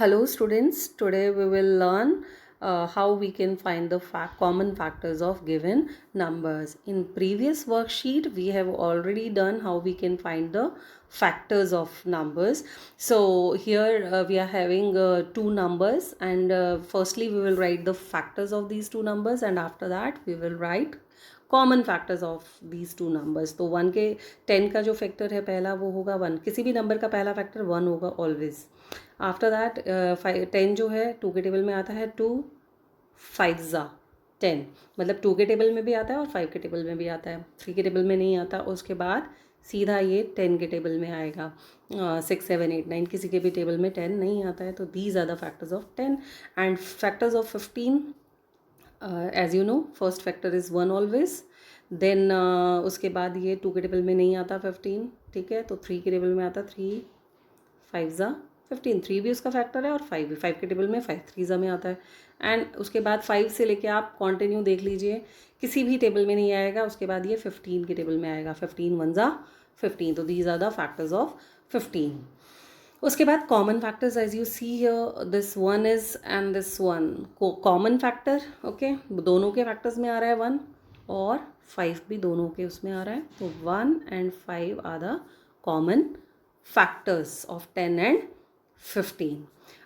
Hello students, today we will learn how we can find the common factors of given numbers. In previous worksheet we have already done how we can find the factors of numbers. So here we are having two numbers, and firstly we will write the factors of these two numbers, and after that we will write common factors of these two numbers. तो 1 के 10 का जो factor है पहला वो होगा 1. किसी भी नंबर का पहला फैक्टर 1 होगा ऑलवेज. आफ्टर दैट 10 जो है 2 के टेबल में आता है 2 5 ज़ा 10, मतलब 2 के टेबल में भी आता है और 5 के टेबल में भी आता है. 3 के टेबल में नहीं आता. उसके बाद सीधा ये 10 के टेबल में आएगा. 6 7 8 9 किसी के भी टेबल में 10 नहीं आता है. तो these are the factors of 10 and factors of 15. As you know first factor is 1 always. Then उसके बाद ये 2 के टेबल में नहीं आता 15, ठीक है. तो 3 के टेबल में आता 3 5 ज़ा 15. 3 भी उसका फैक्टर है और 5 भी. 5 के टेबल में 5 3 ज़ा में आता है. एंड उसके बाद 5 से लेके आप कॉन्टिन्यू देख लीजिए, किसी भी टेबल में नहीं आएगा. उसके बाद ये 15 के टेबल में आएगा. 15 1 ज़ा 15. तो these are the factors of 15. उसके बाद common factors as you see here, this 1 is and this 1 common factor. Okay, दोनों के फैक्टर्स में आ रहा है 1 और 5 भी दोनों के उसमें आ रहा है. तो 1 and 5 are the common factors of 10 and 15.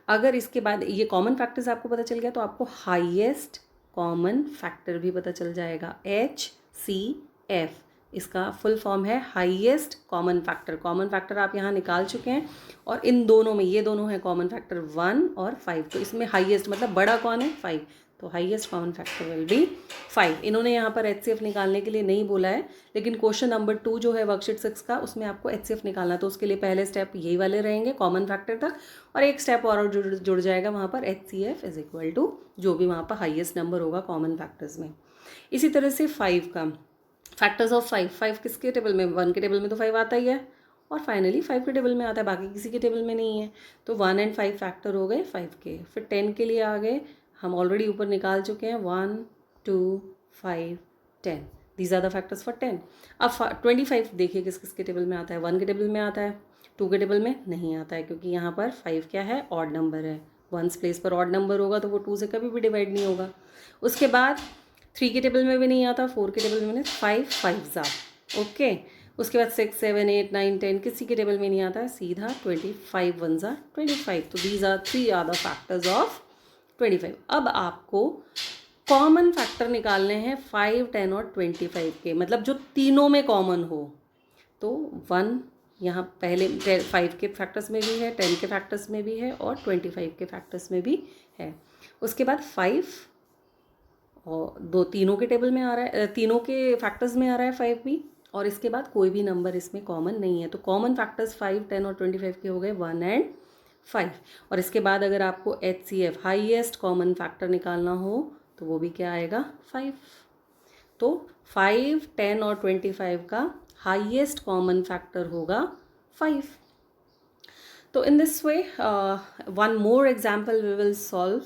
अगर इसके बाद ये कॉमन फैक्टर्स आपको पता चल गया तो आपको हाईएस्ट कॉमन फैक्टर भी पता चल जाएगा. HCF इसका फुल फॉर्म है highest common factor. Common factor आप यहाँ निकाल चुके हैं और इन दोनों में ये दोनों हैं कॉमन फैक्टर 1 और 5. तो इसमें हाईएस्ट मतलब बड़ा कौन है 5. तो highest common factor will be 5. इन्होंने यहाँ पर HCF निकालने के लिए नहीं बोला है, लेकिन क्वेश्चन नंबर 2 जो है वर्कशीट 6 का उसमें आपको HCF निकालना. तो उसके लिए पहले स्टेप यही वाले रहेंगे कॉमन फैक्टर तक, और एक स्टेप और जुड़ जाएगा वहाँ पर HCF इज इक्वल टू जो भी वहाँ पर हाईएस्ट नंबर होगा कॉमन फैक्टर्स में. इसी तरह से 5 का फैक्टर्स ऑफ 5 किसके टेबल में, 1 के टेबल में तो 5 आता ही है और फाइनली 5 के टेबल में आता है, बाकी किसी के टेबल में नहीं है. तो 1 and 5 फैक्टर हो गए 5 के. फिर 10 के लिए आ गए, हम ऑलरेडी ऊपर निकाल चुके हैं 1 2 5 10. These are the factors for 10. अब 25 देखिए किस किस के टेबल में आता है. 1 के टेबल में आता है, 2 के टेबल में नहीं आता है क्योंकि यहाँ पर 5 क्या है ऑड नंबर है. 1s प्लेस पर ऑड नंबर होगा तो वो 2 से कभी भी डिवाइड नहीं होगा. उसके बाद 3 के टेबल में भी नहीं आता. 4 के टेबल में 5 5 ज़ा ओके. उसके बाद 6 7 8 9 10 किसी के टेबल में नहीं आता है. सीधा 25 1 ज़ा 25. तो these are 3 are the factors of 25. अब आपको कॉमन फैक्टर निकालने हैं 5 10 और 25 के, मतलब जो तीनों में कॉमन हो. तो 1 यहाँ पहले 5 के फैक्टर्स में भी है, 10 के फैक्टर्स में भी है और 25 के फैक्टर्स में भी है. उसके बाद 5 और तीनों के टेबल में आ रहा है, तीनों के फैक्टर्स में आ रहा है 5 भी. और इसके बाद कोई भी नंबर इसमें कॉमन नहीं है. तो कॉमन फैक्टर्स 5 10 और 25 के हो गए 1 and 5. और इसके बाद अगर आपको HCF हाईएस्ट कॉमन फैक्टर निकालना हो तो वो भी क्या आएगा 5. तो 5 10 और 25 का हाईएस्ट कॉमन फैक्टर होगा 5. तो in this way one more example we will solve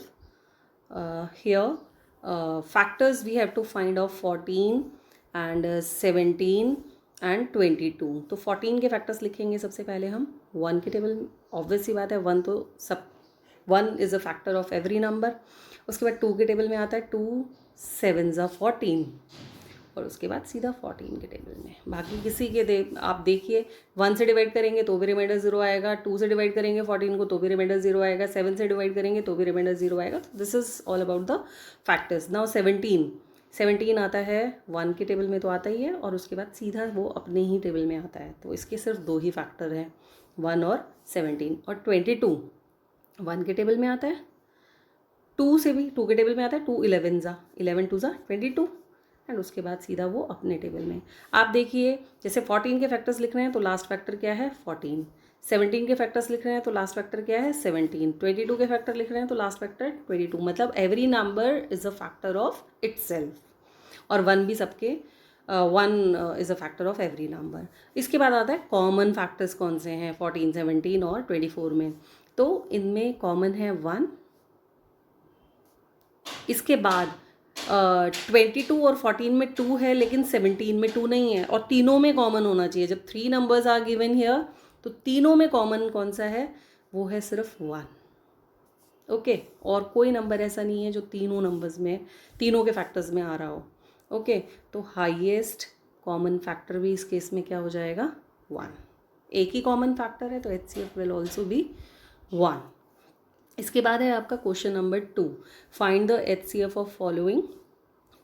here. Factors we have to find of 14 and 17 and 22. तो 14 के फैक्टर्स लिखेंगे सबसे पहले हम. 1 के टेबल ऑब्वियस सी बात है 1 तो सब 1 is a factor of every number. उसके बाद 2 के टेबल में आता है 2 7 ज़ा 14 और उसके बाद सीधा 14 के टेबल में. बाकी किसी के आप देखिए 1 से डिवाइड करेंगे तो भी रिमाइंडर 0 आएगा. 2 से डिवाइड करेंगे 14 को तो भी रिमाइंडर 0 आएगा. 7 से डिवाइड करेंगे तो भी रिमाइंडर 0 आएगा. तो this is all about the factors. Now 17 आता है 1 के टेबल में तो आता ही है और उसके बाद सीधा वो अपने ही टेबल में आता है. तो इसके सिर्फ 2 ही फैक्टर हैं 1 और 17. और 22 1 के टेबल में आता है, 2 से भी 2 के टेबल में आता है 2 11 ज़ा 11 2 ज़ा 22 एंड उसके बाद सीधा वो अपने टेबल में. आप देखिए जैसे 14 के फैक्टर्स लिख रहे हैं तो लास्ट फैक्टर क्या है 14. 17 के फैक्टर्स लिख रहे हैं तो लास्ट फैक्टर क्या है 17. 22 के फैक्टर लिख रहे हैं तो लास्ट फैक्टर 22. मतलब every number is a factor of itself. और 1 भी सबके 1 is a factor of every number. इसके बाद आता है कॉमन फैक्टर्स कौन से हैं 14 17 और 24 में. तो इनमें कॉमन है 1. इसके बाद 22 और 14 में 2 है लेकिन 17 में 2 नहीं है और तीनों में कॉमन होना चाहिए. जब 3 नंबर्स आर गिवन हियर तो तीनों में कॉमन कौन सा है, वो है सिर्फ 1. ओके, और कोई नंबर ऐसा नहीं है जो तीनों नंबर्स में, तीनों के फैक्टर्स में आ रहा हो। ओके, तो हाईएस्ट कॉमन फैक्टर भी इस केस में क्या हो जाएगा, 1। एक ही कॉमन फैक्टर है तो HCF विल ऑल्सो बी 1। इसके बाद है आपका question number 2, find the HCF of following.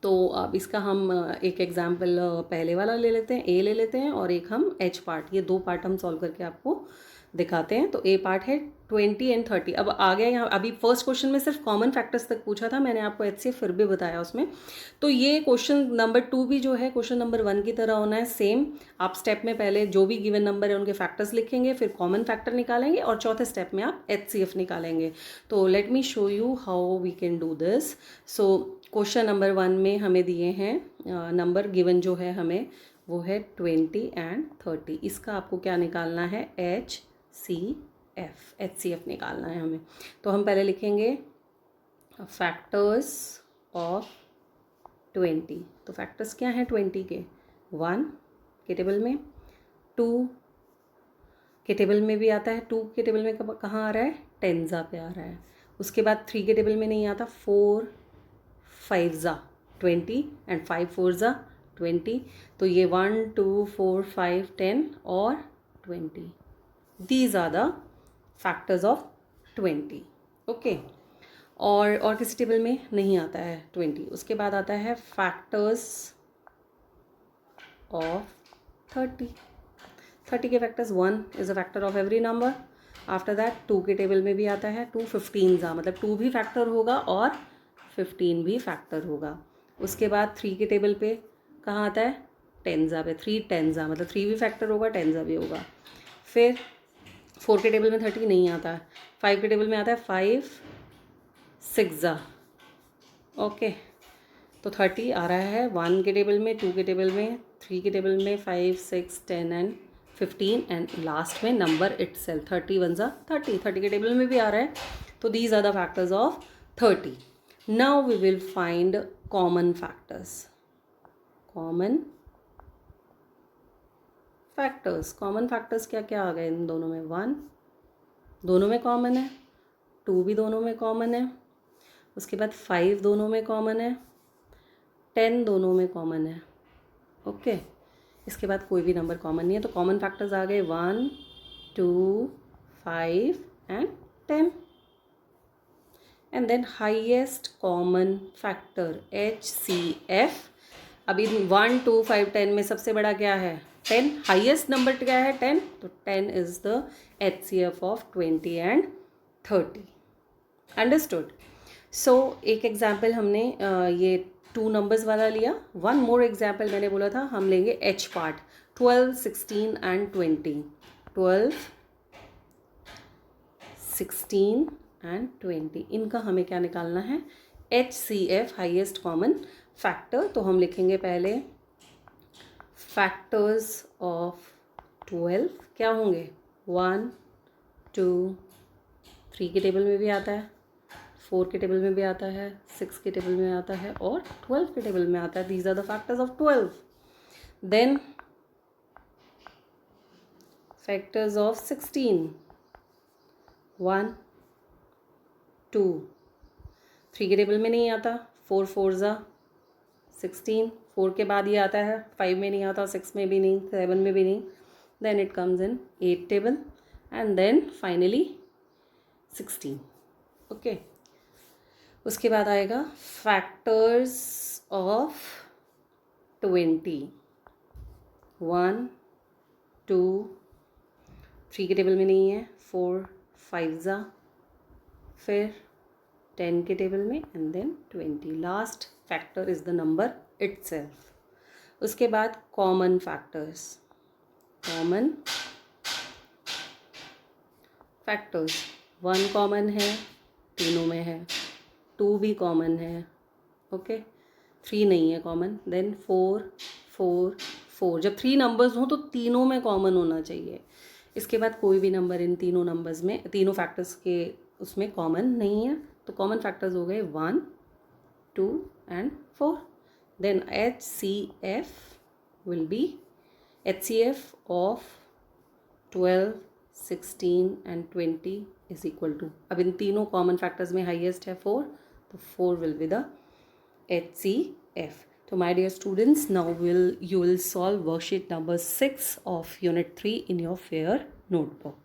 तो अब इसका हम एक एग्जाम्पल पहले वाला ले लेते हैं, ए ले लेते हैं, और एक हम एच पार्ट, ये दो पार्ट हम सॉल्व करके आपको दिखाते हैं। तो ए पार्ट है 20 एंड 30। अब आ गया यहाँ, अभी फर्स्ट क्वेश्चन में सिर्फ कॉमन फैक्टर्स तक पूछा था, मैंने आपको HCF फिर भी बताया उसमें। तो ये क्वेश्चन नंबर 2 भी जो है क्वेश्चन नंबर 1 की तरह होना है, सेम। आप स्टेप में पहले जो भी गिवन नंबर है उनके फैक्टर्स लिखेंगे, फिर कॉमन फैक्टर निकालेंगे, और चौथे स्टेप में आप HCF निकालेंगे। तो let me show you how we can do this. So question number 1 में हमें दिए हैं नंबर गिवन जो है हमें वो है 20 एंड 30। इसका आपको क्या निकालना है, HCF निकालना है हमें। तो हम पहले लिखेंगे फैक्टर्स ऑफ 20। तो फैक्टर्स क्या हैं 20 के, 1 के टेबल में, 2 के टेबल में भी आता है, 2 के टेबल में कहाँ आ रहा है, टेंजा पे आ रहा है। उसके बाद 3 के टेबल में नहीं आता, 4 5 ज़ा 20 एंड 5 4 ज़ा 20। तो ये 1 2 4 5 10 और 20, these are the factors of 20। Okay, और किसी टेबल में नहीं आता है 20। उसके बाद आता है फैक्टर्स ऑफ 30 के factors, 1 is a factor of every number. After that 2 के टेबल में भी आता है 2 15 ज़ा, मतलब 2 भी फैक्टर होगा और 15 भी फैक्टर होगा। उसके बाद 3 के टेबल पे कहाँ आता है, टेंजा पे, 3 टेंजा, मतलब 3 भी फैक्टर होगा, टेंजा भी होगा। फिर 4 के टेबल में 30 नहीं आता है, 5 के टेबल में आता है 5 6 ज़ा। ओके, तो 30 आ रहा है 1 के टेबल में, 2 के टेबल में, 3 के टेबल में, 5 6 10 एंड 15, एंड लास्ट में नंबर इटसेल्फ 30 1 ज़ा 30, 30 के टेबल में भी आ रहा है। तो these are the factors of 30। Now we will find common factors. Common factors क्या क्या आ गए इन दोनों में, 1 दोनों में कॉमन है, 2 भी दोनों में कॉमन है, उसके बाद 5 दोनों में कॉमन है, 10 दोनों में कॉमन है। ओके, इसके बाद कोई भी नंबर कॉमन नहीं है। तो कॉमन फैक्टर्स आ गए 1 2 5 and 10। And then highest common factor HCF। अभी 1 2 5 10 में सबसे बड़ा क्या है, 10। हाईएस्ट नंबर क्या है, 10। तो 10 is the HCF of 20 and 30। Understood. So एक एग्जाम्पल हमने ये 2 नंबर्स वाला लिया। 1 मोर एग्जाम्पल मैंने बोला था हम लेंगे H पार्ट, 12 16 एंड 20। 12 16 एंड 20, इनका हमें क्या निकालना है, HCF हाईएस्ट कॉमन फैक्टर। तो हम लिखेंगे पहले फैक्टर्स ऑफ 12 क्या होंगे, 1 2 3 के टेबल में भी आता है, 4 के टेबल में भी आता है, 6 के टेबल में आता है, और 12 के टेबल में आता है। These are the factors of 12। Then factors of 16, 1 2 3 के टेबल में नहीं आता, 4 4 ज़ा 16, 4 के बाद ये आता है, 5 में नहीं आता, 6 में भी नहीं, 7 में भी नहीं। Then it comes in 8 table, and then finally 16। Okay, उसके बाद आएगा फैक्टर्स ऑफ 20, 1 2 3 के टेबल में नहीं है, 4 5 ज़ा, फिर 10 के टेबल में, and then 20। Last factor is the number itself. उसके बाद common factors, common factors, 1 common है, तीनों में है, 2 भी कॉमन है, ओके, 3 नहीं है कॉमन, देन 4 4 4। जब 3 नंबर्स हों तो तीनों में कॉमन होना चाहिए। इसके बाद कोई भी नंबर इन तीनों नंबर्स में, तीनों फैक्टर्स के उसमें कॉमन नहीं है। तो कॉमन फैक्टर्स हो गए 1 2 and 4। Then HCF will be HCF of 12 16 and 20 is equal to, अब इन तीनों कॉमन फैक्टर्स में हाईएस्ट है 4, तो 4 will be the HCF. So my dear students, now you will solve worksheet number 6 of unit 3 in your fair notebook.